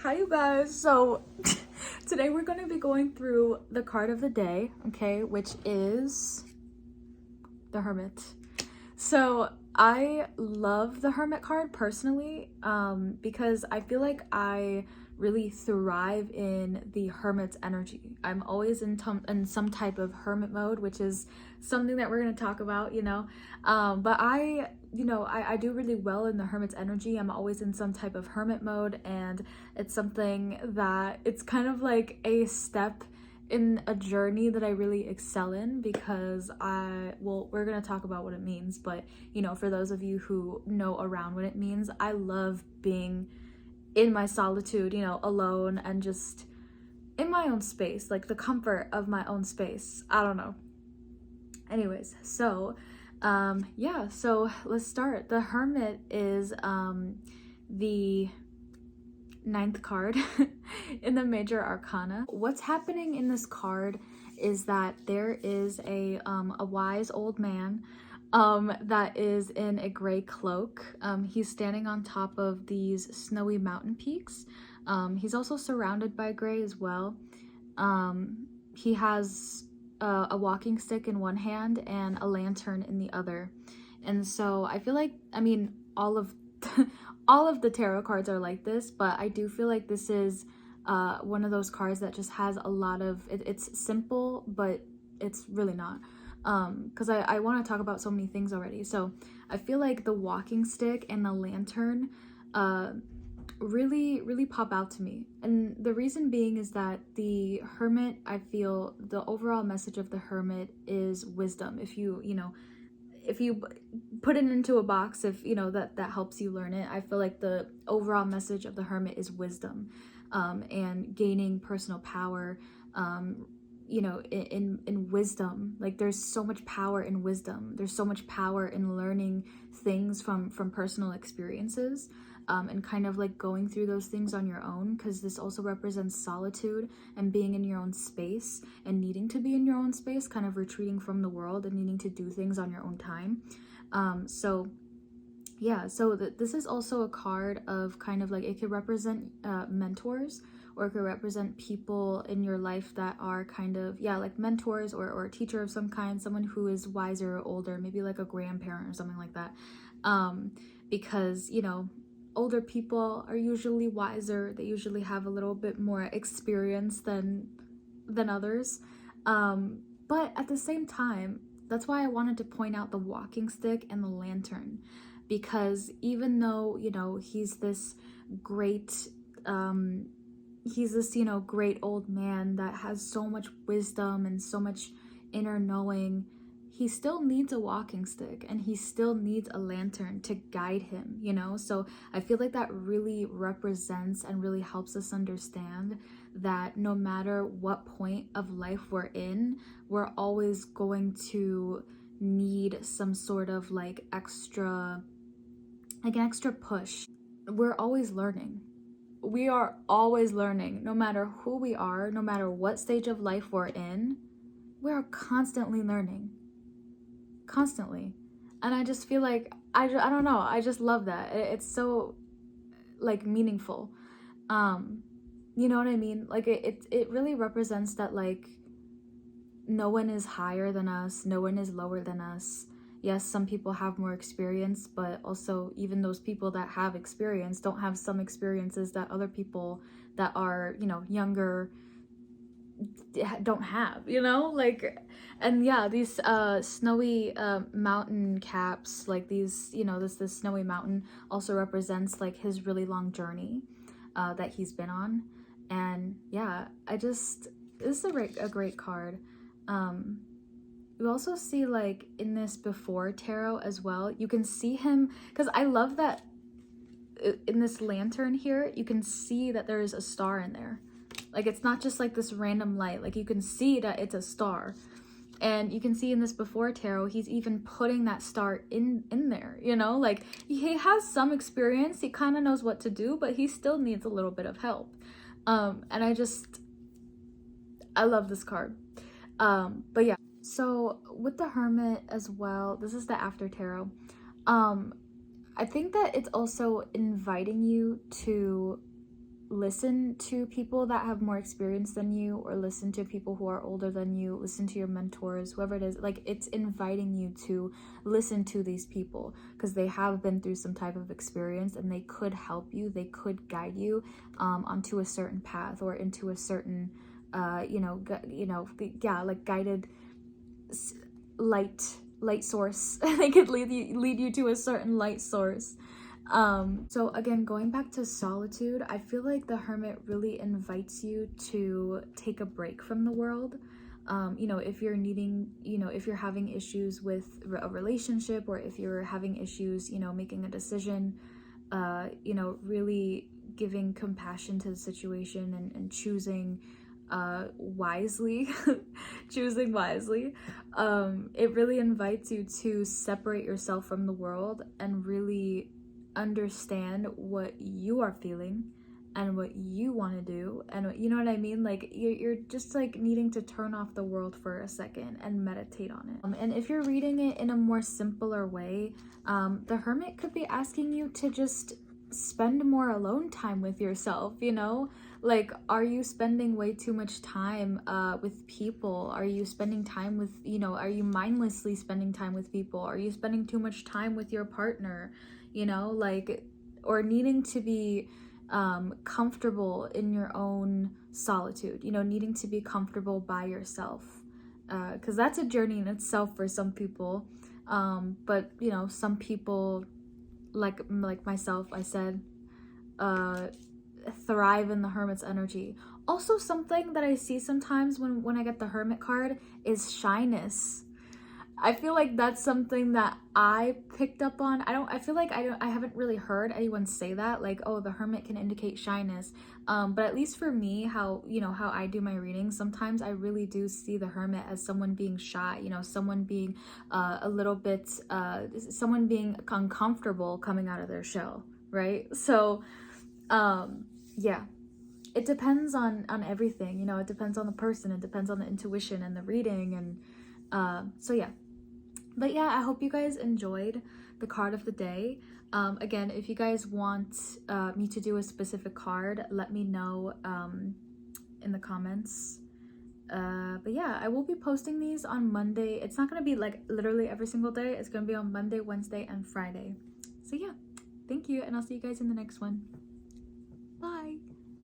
Hi you guys. So today we're going to be going through the card of the day, okay, which is the Hermit. So I love the Hermit card personally, because I feel like I really thrive in the Hermit's energy. I'm always in some type of Hermit mode, which is something that we're going to talk about, but I do really well in the Hermit's energy. I'm always in some type of Hermit mode, and it's something that it's kind of like a step in a journey that I really excel in, because we're gonna talk about what it means, but for those of you who know around what it means, I love being in my solitude, alone, and just in my own space, like the comfort of my own space. I don't know. Anyways, so so let's start. The Hermit is the ninth card in the major arcana. What's happening in this card is that there is a wise old man that is in a gray cloak. He's standing on top of these snowy mountain peaks. He's also surrounded by gray as well. He has a walking stick in one hand and a lantern in the other. And so I feel like, all of all of the tarot cards are like this, but I do feel like this is one of those cards that just has a lot of it's simple, but it's really not, because I want to talk about so many things already. So I feel like the walking stick and the lantern really pop out to me, and the reason being is that the Hermit, I feel the overall message of the Hermit is wisdom. If you put it into a box, if that helps you learn it, I feel like the overall message of the Hermit is wisdom, and gaining personal power, in wisdom. Like, there's so much power in wisdom. There's so much power in learning things from personal experiences, and kind of like going through those things on your own, because this also represents solitude and being in your own space and needing to be in your own space, kind of retreating from the world and needing to do things on your own time. This is also a card of kind of like, it could represent mentors, or it could represent people in your life that are kind of, like mentors, or a teacher of some kind, someone who is wiser or older, maybe like a grandparent or something like that. Because, older people are usually wiser. They usually have a little bit more experience than others. But at the same time, that's why I wanted to point out the walking stick and the lantern, because even though, he's this great, great old man that has so much wisdom and so much inner knowing, he still needs a walking stick and he still needs a lantern to guide him, So I feel like that really represents and really helps us understand that no matter what point of life we're in, we're always going to need some sort of like an extra push. We're always learning. We are always learning, no matter who we are, no matter what stage of life we're in, we are constantly learning. Constantly. And I just feel like, I don't know, I just love that. It's so like meaningful. You know what I mean? Like it really represents that, like, no one is higher than us, no one is lower than us. Yes, some people have more experience, but also even those people that have experience don't have some experiences that other people that are, younger don't have, these snowy mountain caps, like these, this snowy mountain also represents like his really long journey that he's been on. And this is a great card. You also see, like, in this before tarot as well, you can see him, because I love that in this lantern here, you can see that there's a star in there. Like, it's not just like this random light. Like, you can see that it's a star. And you can see in this before tarot, he's even putting that star in there, Like, he has some experience. He kind of knows what to do, but he still needs a little bit of help. And I love this card. But yeah. So with the Hermit as well, this is the after tarot. I think that it's also inviting you to listen to people that have more experience than you, or listen to people who are older than you, listen to your mentors, whoever it is. Like, it's inviting you to listen to these people because they have been through some type of experience and they could help you, they could guide you onto a certain path or into a certain like guided light source. They could lead you to a certain light source. So again, going back to solitude, I feel like the Hermit really invites you to take a break from the world. If you're needing, if you're having issues with a relationship, or if you're having issues, making a decision, really giving compassion to the situation and choosing wisely. Choosing wisely. It really invites you to separate yourself from the world and really understand what you are feeling and what you want to do, and you know what I mean, like you're just like needing to turn off the world for a second and meditate on it. And if you're reading it in a more simpler way, the Hermit could be asking you to just spend more alone time with yourself. Like, are you spending way too much time with people? Are you spending time with, are you mindlessly spending time with people? Are you spending too much time with your partner? Or needing to be comfortable in your own solitude, needing to be comfortable by yourself, because that's a journey in itself for some people. But some people, like myself, I said, thrive in the Hermit's energy. Also, something that I see sometimes when I get the Hermit card is shyness. I feel like that's something that I picked up on. I haven't really heard anyone say that, like, oh, the Hermit can indicate shyness. But at least for me, how I do my readings, sometimes I really do see the Hermit as someone being shy, someone being a little bit, someone being uncomfortable coming out of their shell, right? So, yeah. It depends on everything, it depends on the person, it depends on the intuition and the reading, and so yeah. But yeah, I hope you guys enjoyed the card of the day. Again, if you guys want me to do a specific card, let me know in the comments. But yeah, I will be posting these on Monday. It's not going to be like literally every single day. It's going to be on Monday, Wednesday, and Friday. So yeah, thank you, and I'll see you guys in the next one. Bye!